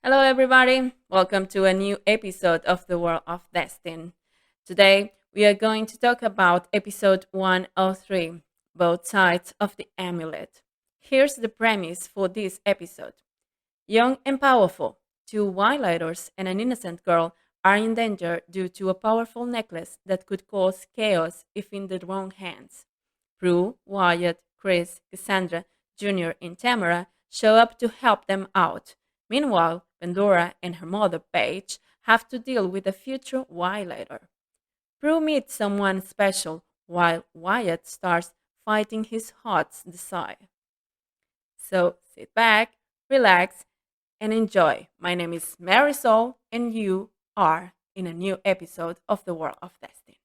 Hello, everybody. Welcome to a new episode of the World of Destined. Today, we are going to talk about episode 103, Both Sides of the Amulet. Here's the premise for this episode. Young and powerful, two violators and an innocent girl are in danger due to a powerful necklace that could cause chaos if in the wrong hands. Prue, Wyatt, Chris, Cassandra, Junior, and Tamara show up to help them out. Meanwhile, Pandora and her mother, Paige, have to deal with a future violator. Prue meets someone special while Wyatt starts fighting his heart's desire. So sit back, relax, and enjoy. My name is Marisol, and you are in a new episode of the World of Destiny.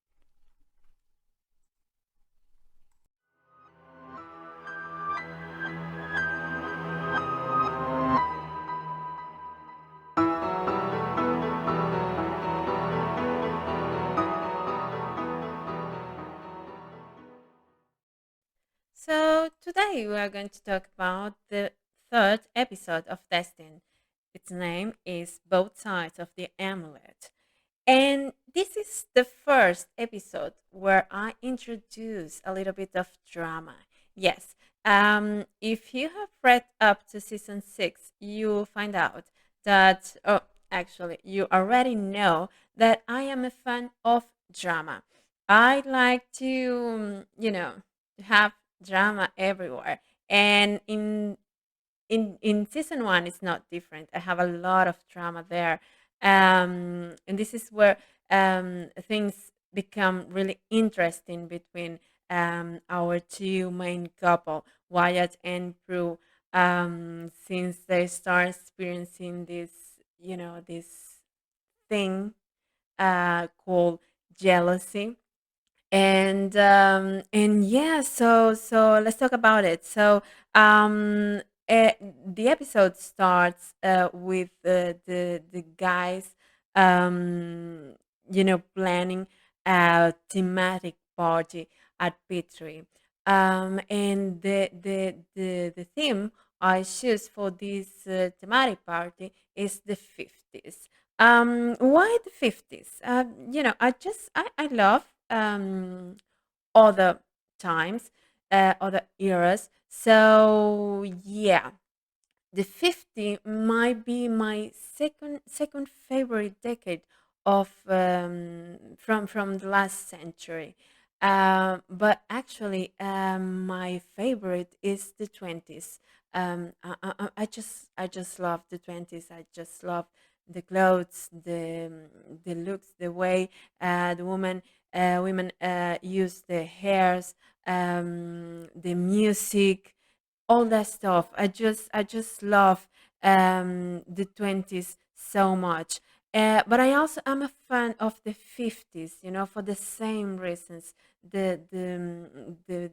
So today we are going to talk about the third episode of Destined. Its name is Both Sides of the Amulet. And this is the first episode where I introduce a little bit of drama. Yes, if you have read up to season 6, you'll find out that, oh, actually, you already know that I am a fan of drama. I like to, have drama everywhere. And in season 1, it's not different. I have a lot of drama there, and this is where things become really interesting between our two main couple, Wyatt and Prue, since they start experiencing this thing called jealousy. And yeah, so let's talk about it. Um the episode starts with the guys um planning a thematic party at P3. And the theme I choose for this thematic party is the 50s. Why the 50s? I love other times, other eras. So yeah, the 50 might be my second favorite decade of from the last century. But actually, my favorite is the 20s. I just love the 20s. I just love the clothes, the looks, the way the women use their hairs, the music, all that stuff. I just love the 20s so much. But I also am a fan of the 50s, for the same reasons. The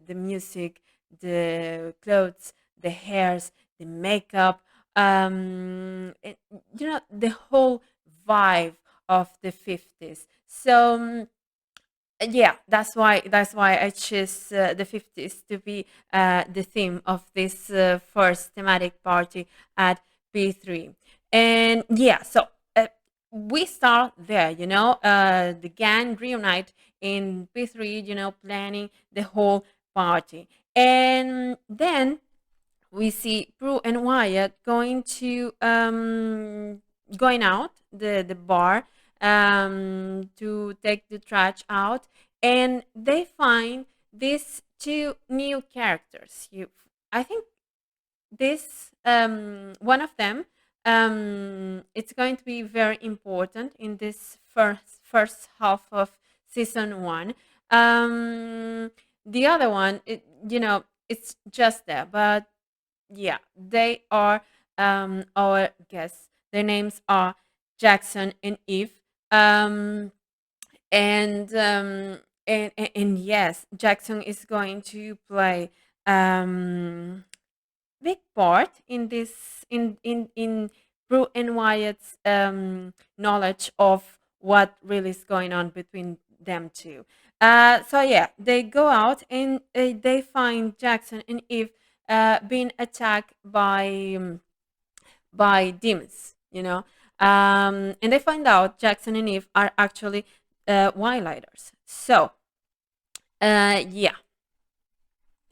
music, the clothes, the hairs, the makeup, the whole vibe of the 50s. So yeah, that's why I choose the 50s to be the theme of this first thematic party at P3. And yeah, so we start there, the gang reunite in P3, planning the whole party. And then we see Prue and Wyatt going out the bar to take the trash out, and they find these two new characters. I think this one of them, it's going to be very important in this first half of season 1. The other one, it's just there, but yeah, they are our guests. Their names are Jackson and Eve. Um, and yes, Jackson is going to play um big part in this in Prue and Wyatt's knowledge of what really is going on between them two. So yeah, they go out and they find Jackson and Eve being attacked by demons. you know. And they find out Jackson and Eve are actually wildlighters. So, yeah,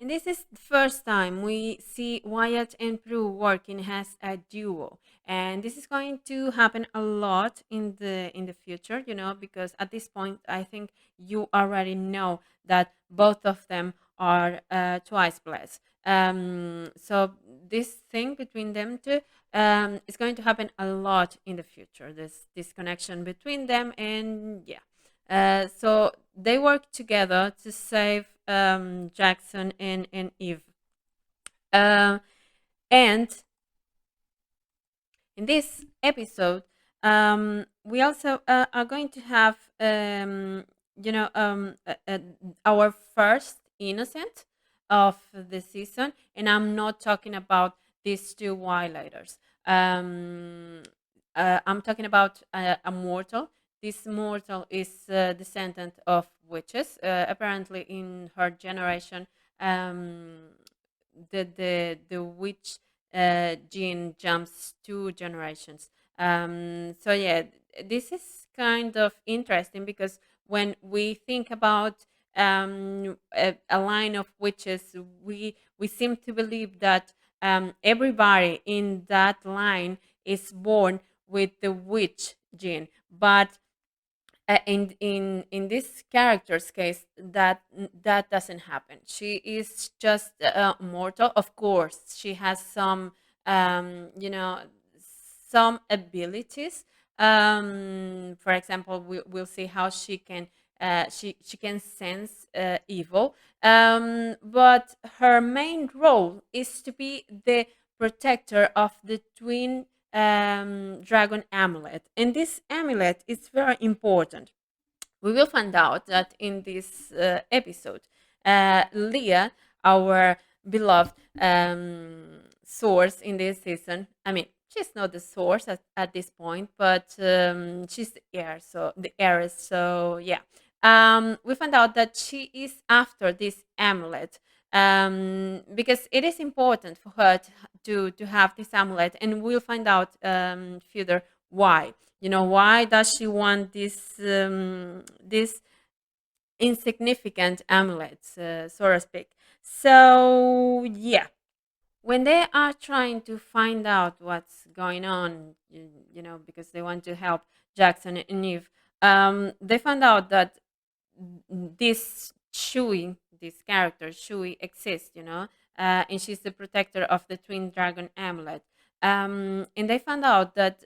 and this is the first time we see Wyatt and Prue working as a duo. And this is going to happen a lot in the future, you know, because at this point I think you already know that both of them are twice blessed. So this thing between them two is going to happen a lot in the future. This connection between them, and yeah, so they work together to save Jackson and Eve. Uh, and in this episode, we also are going to have, you know, our first innocent of the season, and I'm not talking about these two wildlighters. Um, I'm talking about a mortal. This mortal is descendant of witches. Apparently, in her generation, um, the witch gene jumps two generations. So yeah, this is kind of interesting because when we think about a line of witches, we seem to believe that everybody in that line is born with the witch gene, but in this character's case that doesn't happen. She is just mortal. Of course she has some you know, some abilities. For example, we'll see how she can she can sense evil, but her main role is to be the protector of the twin dragon amulet. And this amulet is very important. We will find out that in this episode, Leah, our beloved source in this season, I mean, she's not the source at this point, but she's the heir, so the heiress. So yeah, we found out that she is after this amulet because it is important for her to have this amulet, and we'll find out further why. You know, why does she want this insignificant amulet, so to speak? So yeah, when they are trying to find out what's going on, you know, because they want to help Jackson and Eve, they found out that this Shui, this character Shui, exists, you know, and she's the protector of the twin dragon amulet. And they found out that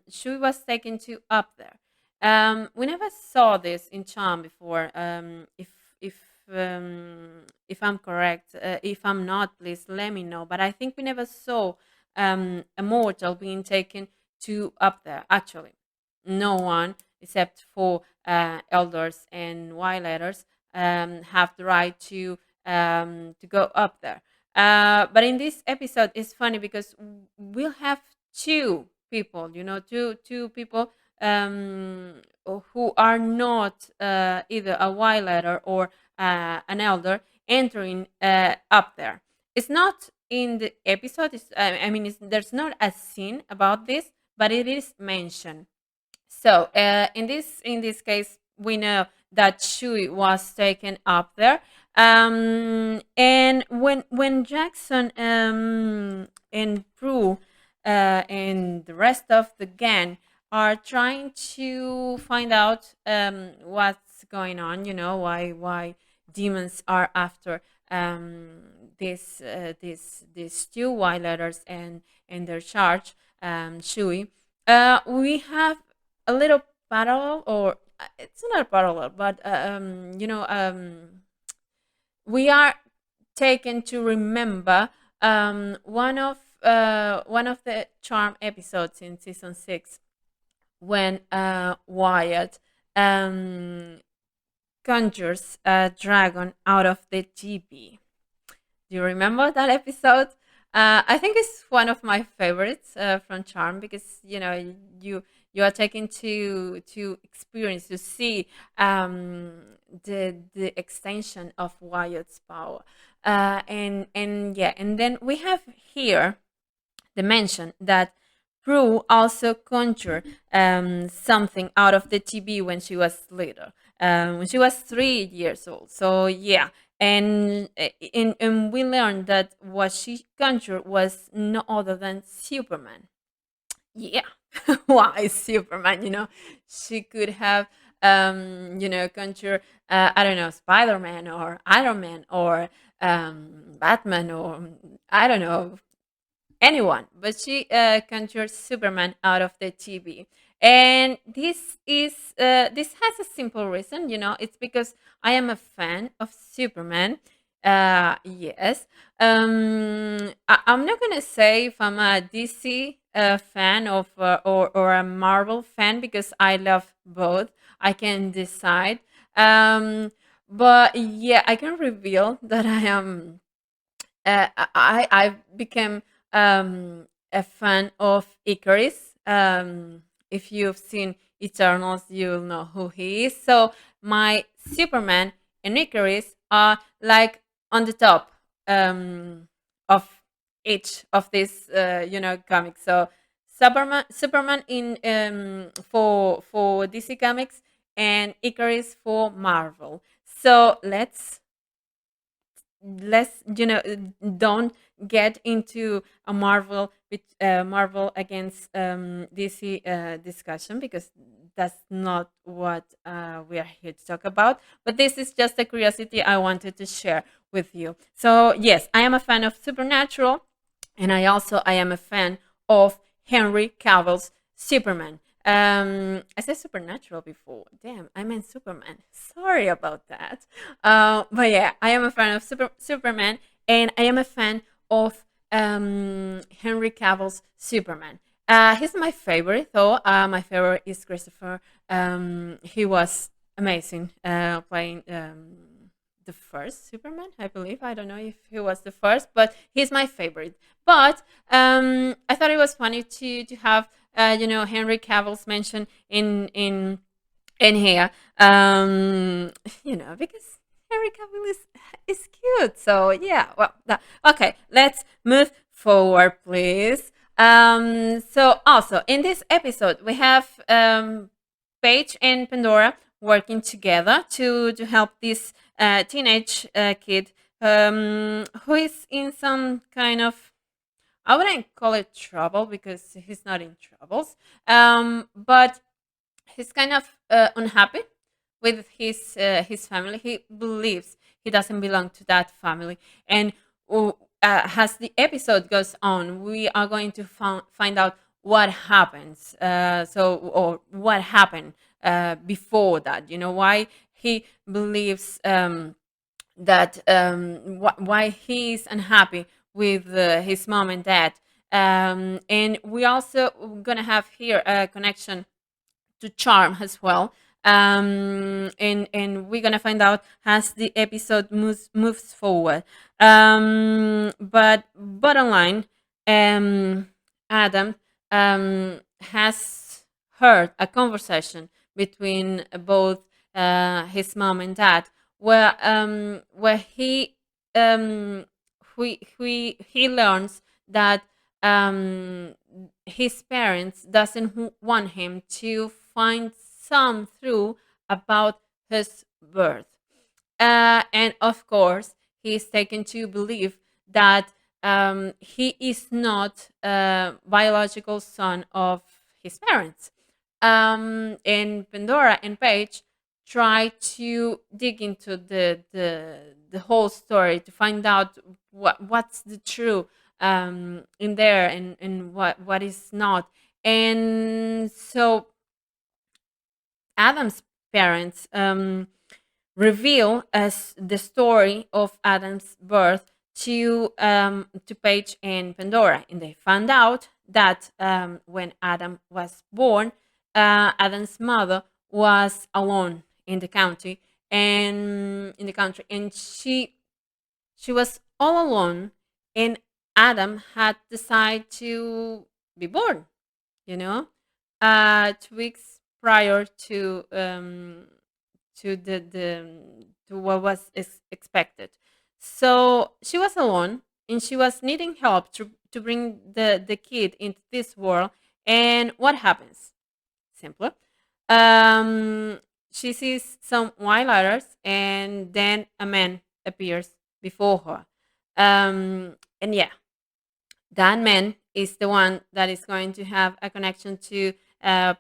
Shui was taken to up there. We never saw this in Charm before. If if I'm correct, if I'm not, please let me know. But I think we never saw a mortal being taken to up there. Actually, no one except for elders and wildletters have the right to go up there. But in this episode, it's funny because we'll have two people, you know, two people who are not either a wildletter or an elder entering up there. It's not in the episode. I mean, there's not a scene about this, but it is mentioned. So in this case, we know that Shui was taken up there, and when Jackson and Prue and the rest of the gang are trying to find out what's going on, you know, why demons are after these two white letters and their charge, Shui. We have a little parallel, or it's not a parallel, but you know, we are taken to remember one of the charm episodes in season 6 when Wyatt um, conjures a dragon out of the GB. Do you remember that episode? I think it's one of my favorites from Charm because you know you are taken to experience to see the extension of Wyatt's power, and yeah, and then we have here the mention that Prue also conjured something out of the TV when she was little, when she was 3 years old. So yeah, and we learned that what she conjured was no other than Superman. Yeah. Why Superman? She could have conjure I don't know, Spider-Man or Iron Man or Batman or I don't know, anyone, but she conjured Superman out of the TV. And this has a simple reason. It's because I am a fan of Superman. Yes. I'm not gonna say if I'm a DC fan of or a Marvel fan, because I love both. I can decide. But yeah, I can reveal that I am I became a fan of Icarus. If you've seen Eternals, you'll know who he is. So my Superman and Icarus are like on the top of each of these comics. So Superman in for DC Comics, and Icarus for Marvel. So let's don't get into a Marvel against DC discussion, because that's not what we are here to talk about. But this is just a curiosity I wanted to share with you. So yes, I am a fan of Supernatural, and I am a fan of Henry Cavill's Superman. I said Supernatural before. Damn, I meant Superman. Sorry about that. But yeah, I am a fan of Superman, and I am a fan of Henry Cavill's Superman. He's my favorite, though. My favorite is Christopher. He was amazing playing the first Superman, I believe. I don't know if he was the first, but he's my favorite. But I thought it was funny to have Henry Cavill's mention in here. Because Henry Cavill is cute. So yeah, well, okay. Let's move forward, please. So also in this episode we have Paige and Pandora working together to help this teenage kid who is in some kind of, I wouldn't call it trouble, because he's not in troubles, but he's kind of unhappy with his family. He believes he doesn't belong to that family, and as the episode goes on, we are going to find out what happens. Or what happened before that. Why he believes that why he's unhappy with his mom and dad. And we also gonna have here a connection to charm as well. And we're gonna find out as the episode moves forward. But bottom line, Adam has heard a conversation between both his mom and dad, where he learns that his parents doesn't want him to find some truth about his birth. And of course, he is taken to believe that he is not a biological son of his parents. And Pandora and Paige try to dig into the whole story to find out what's the truth in there, and what is not. And so Adam's parents reveal as the story of Adam's birth to Paige and Pandora, and they found out that when Adam was born, Adam's mother was alone in the country, and she was all alone, and Adam had decided to be born. You know, 2 weeks prior to to what was expected. So she was alone, and she was needing help to bring the kid into this world. And what happens? Simple. Um, she sees some wildlighters, and then a man appears before her. And yeah, that man is the one that is going to have a connection to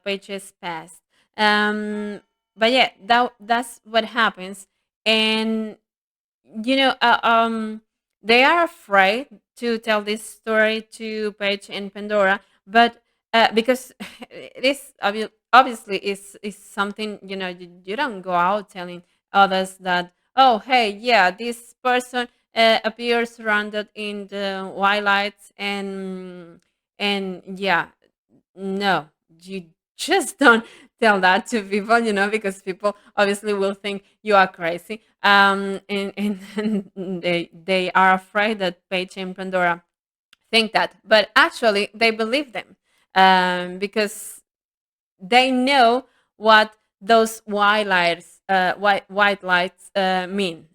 Paige's past. Um, but yeah, that's what happens, and you know, they are afraid to tell this story to Paige and Pandora, but because it is obviously is something, you don't go out telling others that, oh hey, yeah, this person appears surrounded in the wildlights, and yeah, no, you just don't tell that to people, because people obviously will think you are crazy. And they are afraid that Paige and Pandora think that, but actually they believe them, because they know what those white lights mean.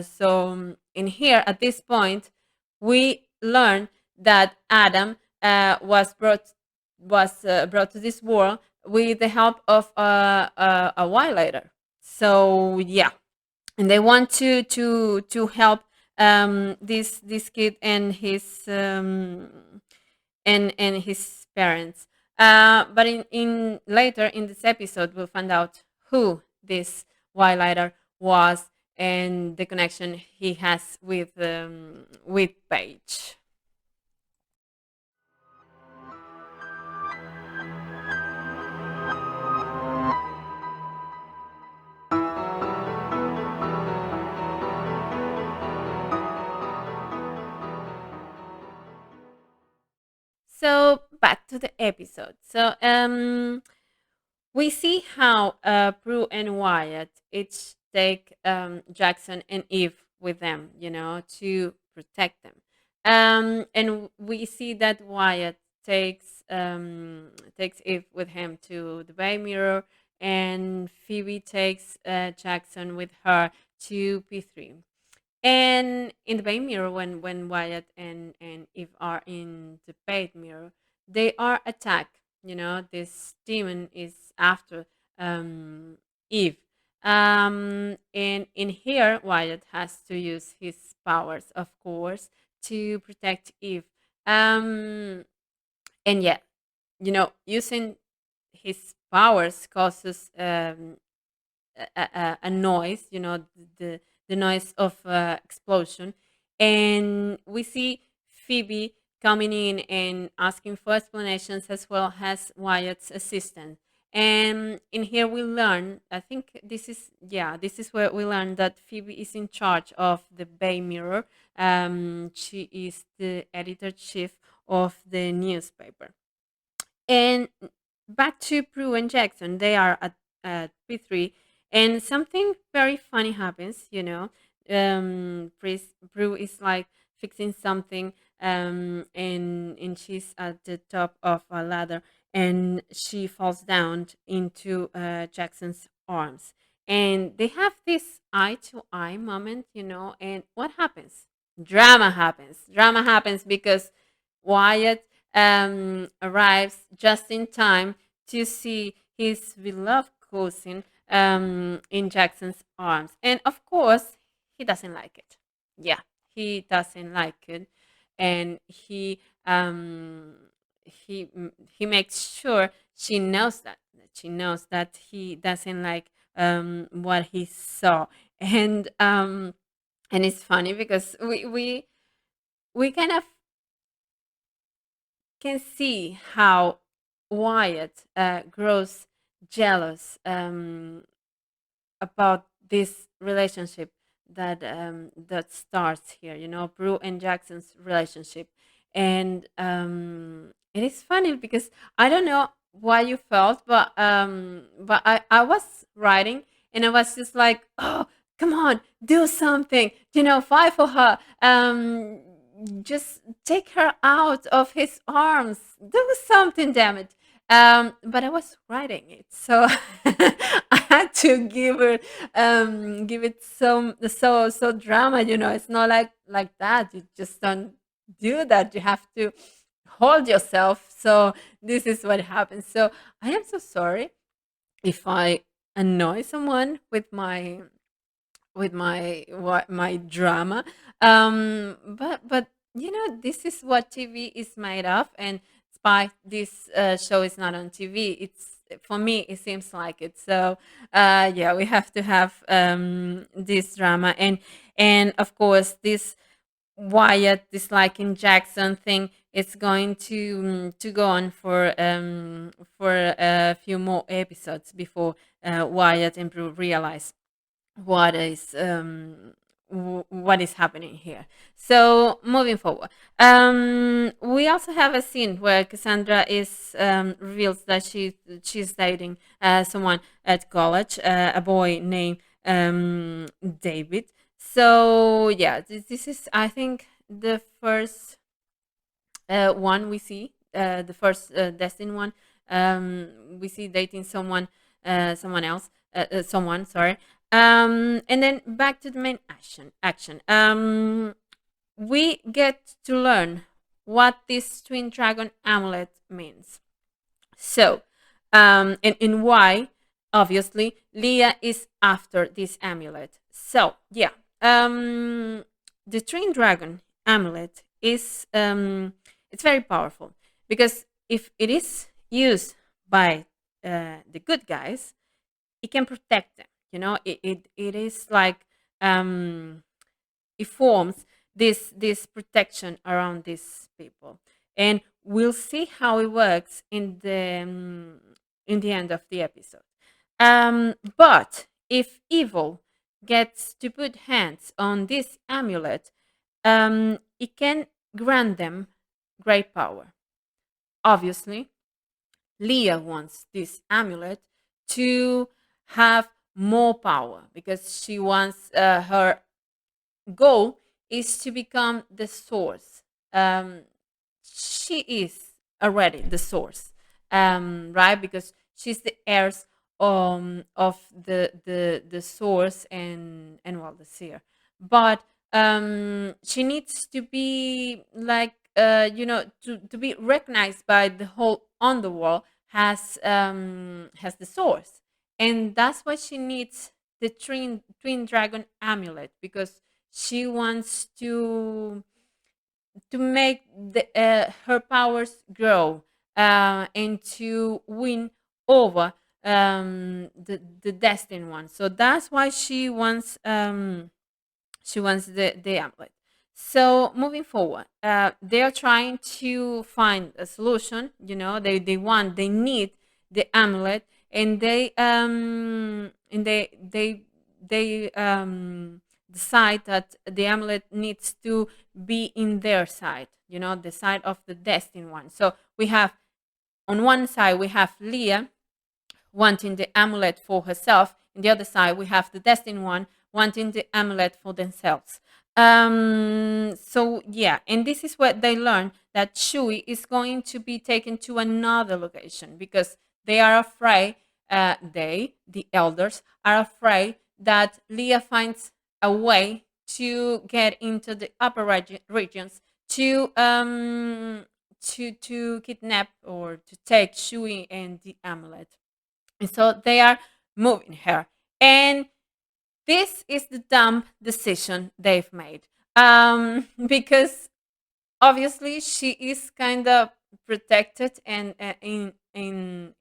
So in here at this point, we learn that Adam was brought to this world with the help of a white lighter. So yeah, and they want to help this kid and his parents. But in later in this episode, we'll find out who this wildlighter was and the connection he has with Paige. So back to the episode. So we see how Prue and Wyatt each take Jackson and Eve with them, to protect them. And we see that Wyatt takes Eve with him to the Bay Mirror, and Phoebe takes Jackson with her to P3. And in the Bay Mirror, when Wyatt and Eve are in the Bay Mirror, they are attacked. This demon is after Eve. And in here, Wyatt has to use his powers, of course, to protect Eve. And yeah, using his powers causes a noise, the the noise of explosion, and we see Phoebe coming in and asking for explanations, as well as Wyatt's assistant. And in here we learn, I think this is where we learn that Phoebe is in charge of the Bay Mirror. She is the editor chief of the newspaper. And back to Prue and Jackson, they are at P3, and something very funny happens. Prue is like fixing something, and she's at the top of a ladder, and she falls down into Jackson's arms, and they have this eye to eye moment. And what happens? Drama happens because Wyatt arrives just in time to see his beloved cousin in Jackson's arms. And of course, he doesn't like it. Yeah, he doesn't like it. And he makes sure she knows that she knows that he doesn't like what he saw. And it's funny because we kind of can see how Wyatt grows jealous about this relationship that starts here. Prue and Jackson's relationship, and it is funny because I don't know why you felt, but I was writing and I was just like, oh, come on, do something, fight for her. Just take her out of his arms. Do something, damn it. But I was writing it, so I had to give it so drama. It's not like that. You just don't do that. You have to hold yourself. So this is what happens. So I am so sorry if I annoy someone with my drama. But this is what TV is made of, and despite this show is not on TV, it's for me it seems like it. So yeah, we have to have this drama, and of course this Wyatt disliking Jackson thing. It's going to go on for a few more episodes before Wyatt and Brew realize what is what is happening here. So moving forward, we also have a scene where Cassandra is reveals that she's dating someone at college, a boy named David. So yeah, this is, I think, the first one we see, the first Destin one. We see dating someone else, someone. Sorry. And then back to the main action. We get to learn what this twin dragon amulet means. So, and why, obviously, Leah is after this amulet. So, yeah, the Twin Dragon amulet is it's very powerful because if it is used by the good guys, it can protect them. It is like um, it forms this protection around these people, and we'll see how it works in the end of the episode. But if evil gets to put hands on this amulet, it can grant them great power. Obviously, Leah wants this amulet to have more power because she wants her goal is to become the source. Um, she is already the source, right? Because she's the heirs of the source and well, the seer. But she needs to be like to be recognized by the whole underworld has the source, and that's why she needs the twin dragon amulet because she wants to make her powers grow and to win over the destined one. So that's why she wants the amulet. So moving forward, they are trying to find a solution. They need the amulet, and they decide that the amulet needs to be in their side. The side of the destined one. So we have on one side we have Leah wanting the amulet for herself. On the other side, we have the destined one wanting the amulet for themselves. So yeah, and this is what they learn that Shui is going to be taken to another location because they are afraid. The elders, are afraid that Leah finds a way to get into the upper regions to kidnap or to take Shui and the amulet. And so they are moving her. And this is the dumb decision they've made. Because obviously she is kind of protected and in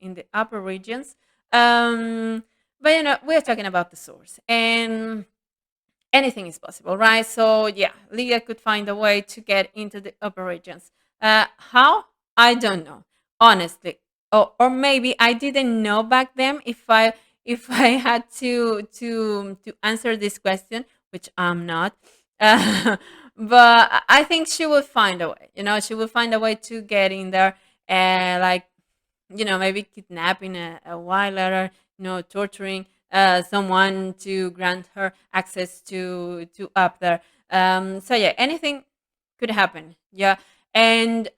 the upper regions. But we're talking about the source. And anything is possible, right? So yeah, Leah could find a way to get into the upper regions. How? I don't know, honestly. Or maybe I didn't know back then if I had to answer this question, which I'm not. But I think she will find a way. She will find a way to get in there, and like maybe kidnapping a while later, torturing someone to grant her access to up there. So yeah, anything could happen. Yeah, and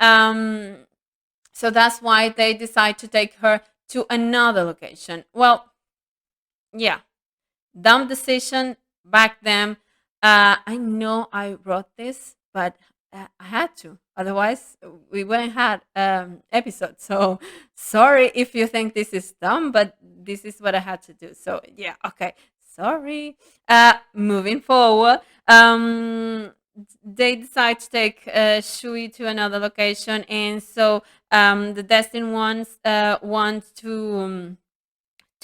so that's why they decide to take her to another location. Well, yeah, dumb decision back then. I know I wrote this, but I had to. Otherwise, we wouldn't have episode. So sorry if you think this is dumb, but this is what I had to do. So yeah, okay. Sorry. Moving forward, they decide to take Shui to another location, and so the Destined ones want to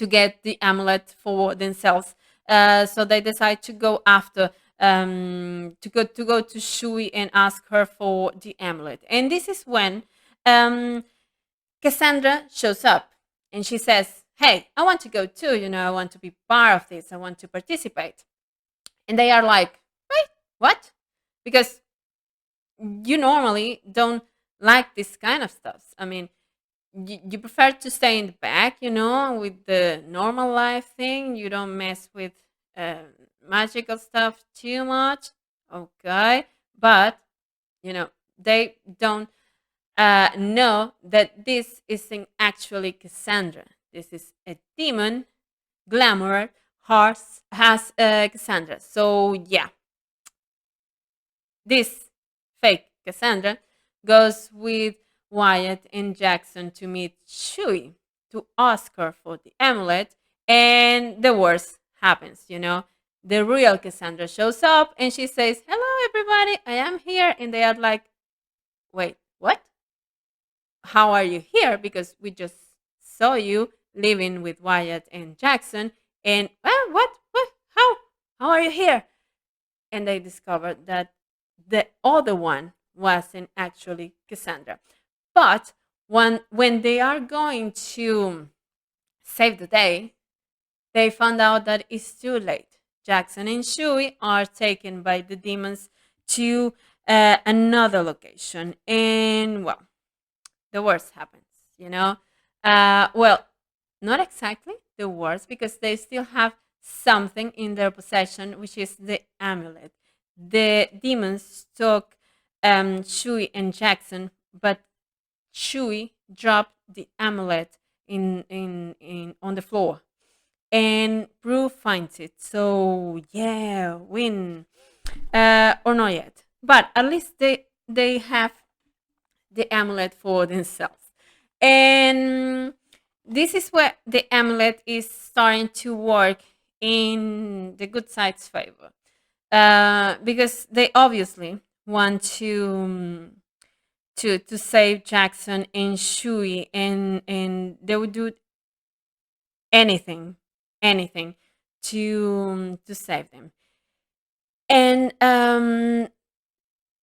get the amulet for themselves. So they decide to go after to go to Shui and ask her for the amulet. And this is when um, Cassandra shows up and she says, "Hey, I want to go too. I want to be part of this. I want to participate." And they are like, "Wait, what?" Because you normally don't like this kind of stuff. I mean, you prefer to stay in the back, with the normal life thing. You don't mess with uh, magical stuff too much. Okay. But, they don't know that this isn't actually Cassandra. This is a demon, glamour, horse, has Cassandra. So, yeah, this fake Cassandra goes with Wyatt and Jackson to meet Shui to ask her for the amulet, and the worst happens. The real Cassandra shows up and she says, "Hello, everybody, I am here." And they are like, "Wait, what? How are you here? Because we just saw you living with Wyatt and Jackson. And, well, what? What? How? How are you here?" And they discovered that the other one wasn't actually Cassandra. But when they are going to save the day, they found out that it's too late. Jackson and Shui are taken by the demons to another location. And, well, the worst happens, you know? Well, not exactly the worst, because they still have something in their possession, which is the amulet. The demons took Shui and Jackson, but Shui dropped the amulet in on the floor, and Prue finds it. So yeah, win or not yet, but at least they have the amulet for themselves. And this is where the amulet is starting to work in the good side's favor. Because they obviously want to save Jackson and Shui, and they would do anything, anything to save them. And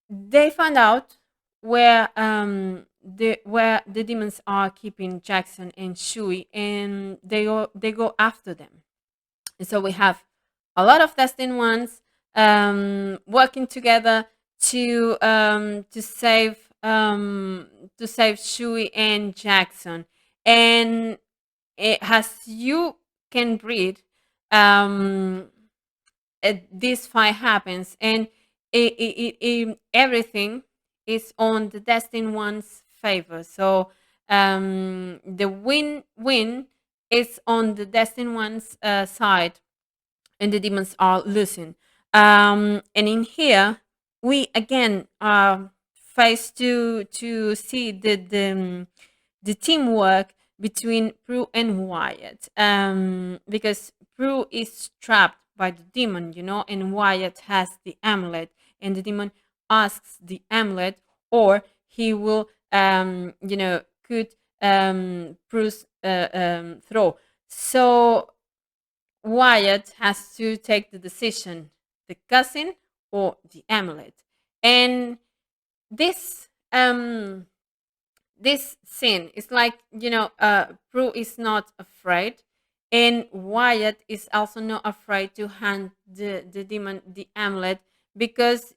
they found out where the demons are keeping Jackson and Shui, and they go after them. And so we have a lot of Destined ones working together to save Shui and Jackson. And as you can read, um, this fight happens, and everything is on the Destined one's favor. So the win is on the Destined one's side, and the demons are losing. And in here, we again are faced to see the teamwork between Prue and Wyatt. Because Prue is trapped by the demon, and Wyatt has the amulet, and the demon asks the amulet, or he will, could Prue's throw. So Wyatt has to take the decision: the cousin or the amulet. And this this scene is like, Prue is not afraid, and Wyatt is also not afraid to hand the demon the amulet, because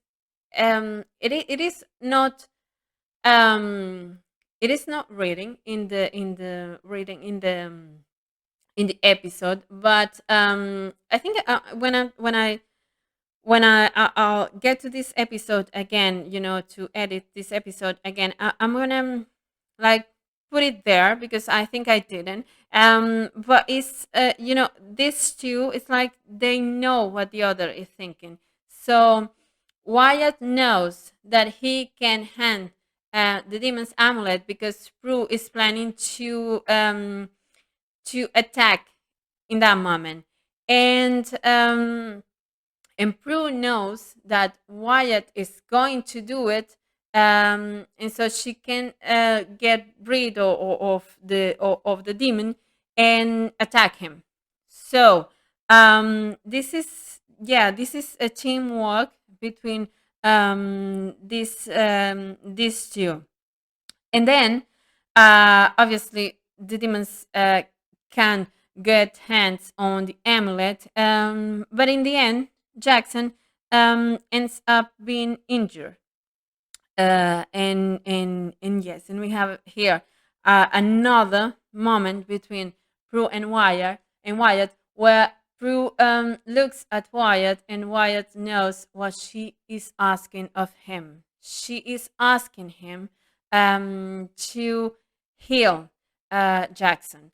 it is not reading in the episode. But I think I'll get to this episode again, to edit this episode again, I'm gonna like put it there, because I think I didn't. But it's these two, it's like they know what the other is thinking. So Wyatt knows that he can hand the demon's amulet because Prue is planning to attack in that moment, and Prue knows that Wyatt is going to do it, and so she can get rid of the demon and attack him. So this is a teamwork between these two, and then obviously the demons can get hands on the amulet, but in the end Jackson ends up being injured, and yes, and we have here another moment between Prue and Wyatt, where Prue looks at Wyatt, and Wyatt knows what she is asking of him. She is asking him to heal Jackson.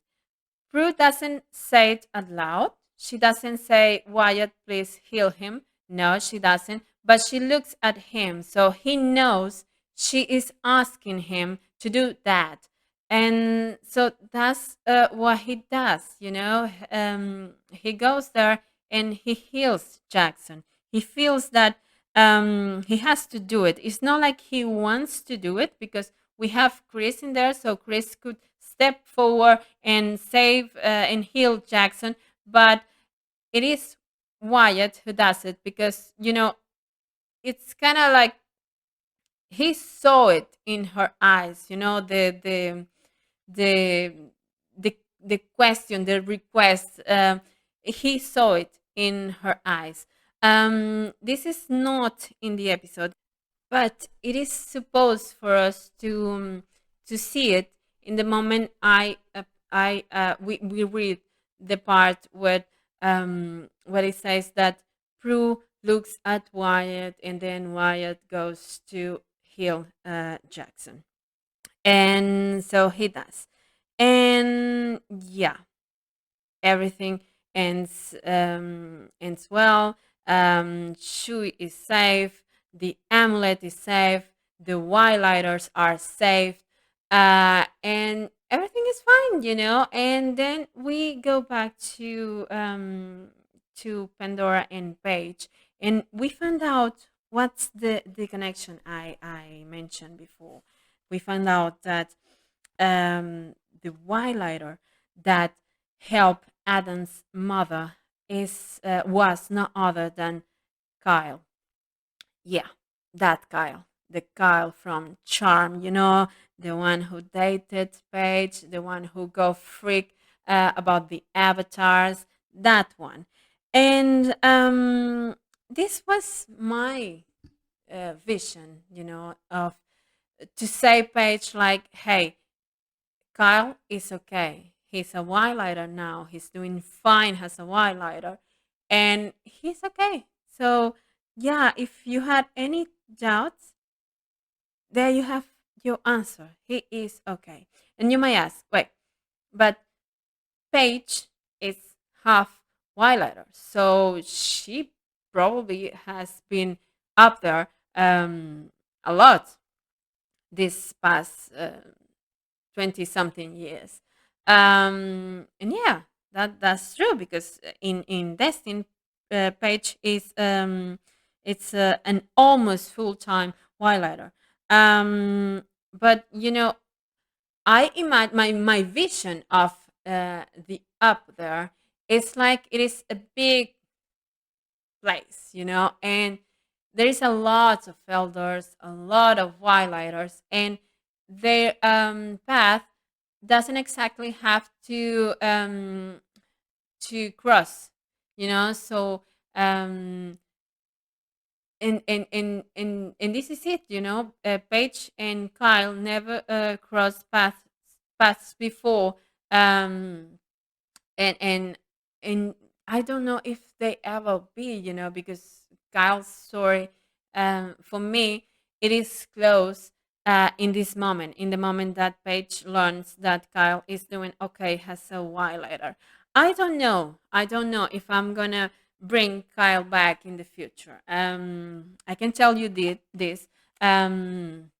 Prue doesn't say it out loud. She doesn't say, Wyatt, please heal him. No, she doesn't. But she looks at him. So he knows she is asking him to do that. And so that's what he does, you know. He goes there and he heals Jackson. He feels that he has to do it. It's not like he wants to do it because we have Chris in there, so Chris could step forward and save and heal Jackson, but it is Wyatt who does it because it's kind of like he saw it in her eyes. The the question, the request. He saw it in her eyes. This is not in the episode, but it is supposed for us to see it in the moment we read the part where it says that Prue looks at Wyatt and then Wyatt goes to heal Jackson, and so he does, and yeah, everything ends well. Shui is safe. The amulet is safe. The wildlighters are safe, and everything is fine, you know. And then we go back to Pandora and Paige, and we find out what's the connection I mentioned before. We found out that the wildlighter that helped Adam's mother is was no other than Kyle. Yeah, that Kyle, the Kyle from Charm. The one who dated Paige, the one who go freak about the avatars. That one, and this was my vision, of to say Paige like, hey, Kyle is okay. He's a wildlighter now. He's doing fine as a wildlighter, and he's okay. So, yeah, if you had any doubts, there you have your answer. He is okay. And you may ask, wait, but Paige is half wildlighter, so she probably has been up there a lot this past 20 something years. And yeah, that's true because in Destin, Page is it's an almost full-time wildlighter. But I imagine my vision of the up there is like it is a big place, and there is a lot of elders, a lot of wildlighters, and their path doesn't exactly have to cross, So and this is it, Paige and Kyle never crossed paths before, um, and I don't know if they ever be, because Kyle's story, for me, it is close in this moment, in the moment that Paige learns that Kyle is doing okay as a while later. I don't know if I'm gonna bring Kyle back in the future. I can tell you this. Um,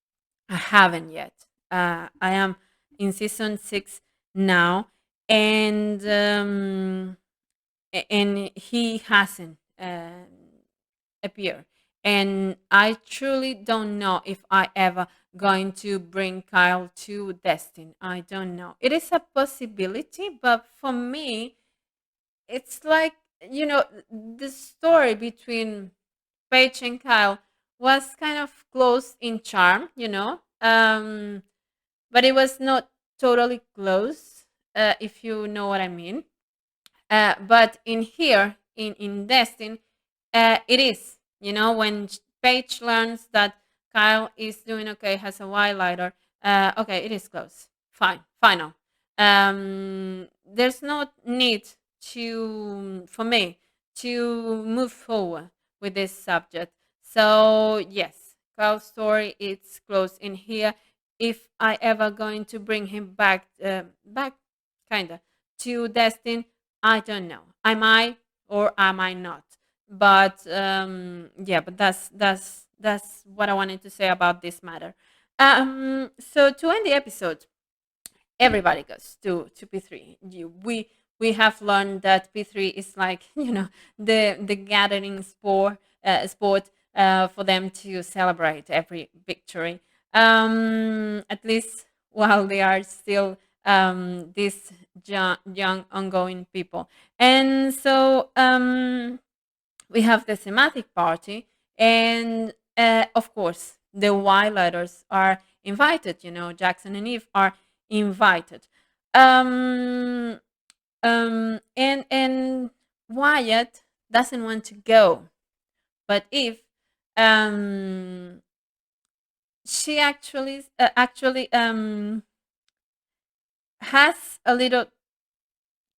I haven't yet. I am in season 6 now, and and he hasn't appeared. And I truly don't know if I ever going to bring Kyle to Destin. I don't know. It is a possibility, but for me, it's like, the story between Paige and Kyle was kind of close in charm, but it was not totally close, if you know what I mean. But in here, in Destin, it is. When Paige learns that Kyle is doing okay, has a wildlighter, okay, it is close. Fine, final. There's no need for me to move forward with this subject. So yes, Kyle's story it's close in here. If I ever going to bring him back, kinda to Destin, I don't know. Am I or am I not? But yeah, but that's what I wanted to say about this matter. So to end the episode, everybody goes to P3. We have learned that P3 is like the gathering sport for them to celebrate every victory. At least while they are still these young ongoing people. And so we have the thematic party, and of course the wildlighters are invited. Jackson and Eve are invited. um and Wyatt doesn't want to go, but Eve, um she actually has a little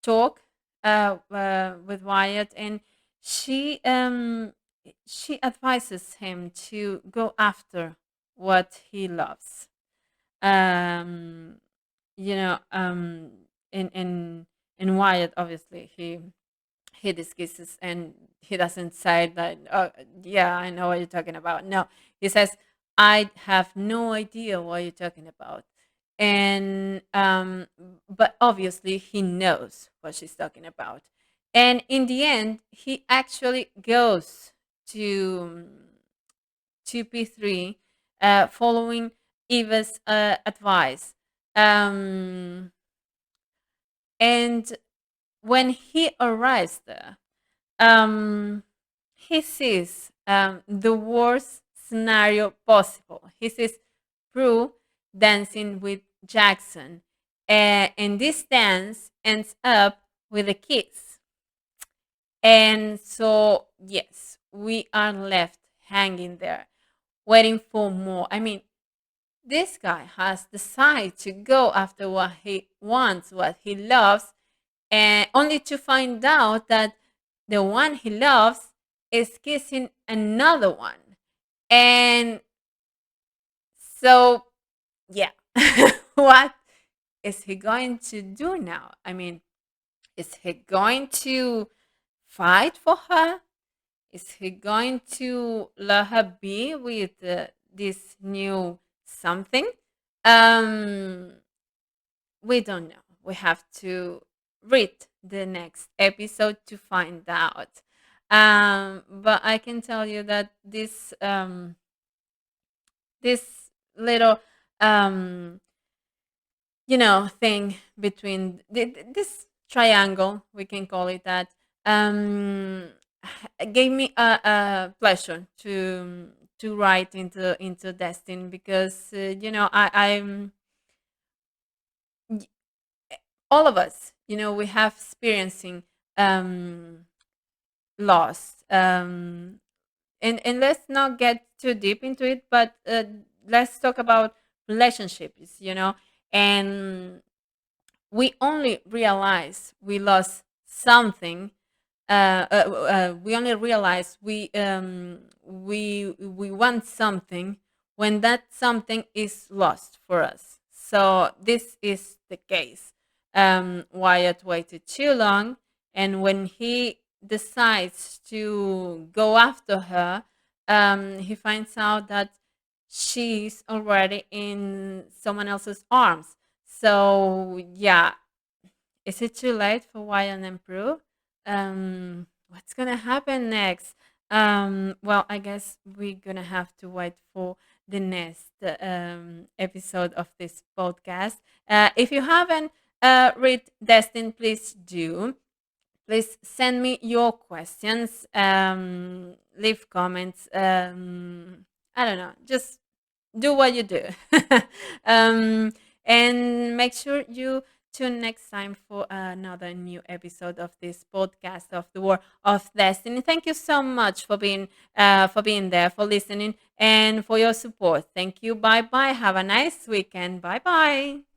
talk with Wyatt, and she um she advises him to go after what he loves. Um, you know, in Wyatt, obviously he discusses, and he doesn't say that. Oh, yeah, I know what you're talking about. No, he says, I have no idea what you're talking about. And but obviously he knows what she's talking about. And in the end, he actually goes to P3, following Eva's advice. Um, and when he arrives there, um, he sees the worst scenario possible. He sees Prue dancing with Jackson, and this dance ends up with a kiss. And so, yes, we are left hanging there, waiting for more. I mean, this guy has decided to go after what he wants, what he loves, and only to find out that the one he loves is kissing another one. And so, yeah, what is he going to do now? I mean, is he going to fight for her? Is he going to let her be with this new something? Um, we don't know. We have to read the next episode to find out. But I can tell you that this little um, thing between this triangle, we can call it that, um, gave me a pleasure to write into Destin, because I'm all of us, we have experiencing um, loss. And let's not get too deep into it, but let's talk about relationships, and we only realize we lost something. We only realize we want something when that something is lost for us. So this is the case. Wyatt waited too long, and when he decides to go after her, he finds out that she's already in someone else's arms. So yeah, is it too late for Wyatt and Prue? What's gonna happen next? Well, I guess we're gonna have to wait for the next episode of this podcast. If you haven't read Destin, please do. Please send me your questions. Leave comments. I don't know. Just do what you do. um, and make sure you tune next time for another new episode of this podcast of the War of Destiny. Thank you so much for being there, for listening, and for your support. Thank you. Bye bye. Have a nice weekend. Bye bye.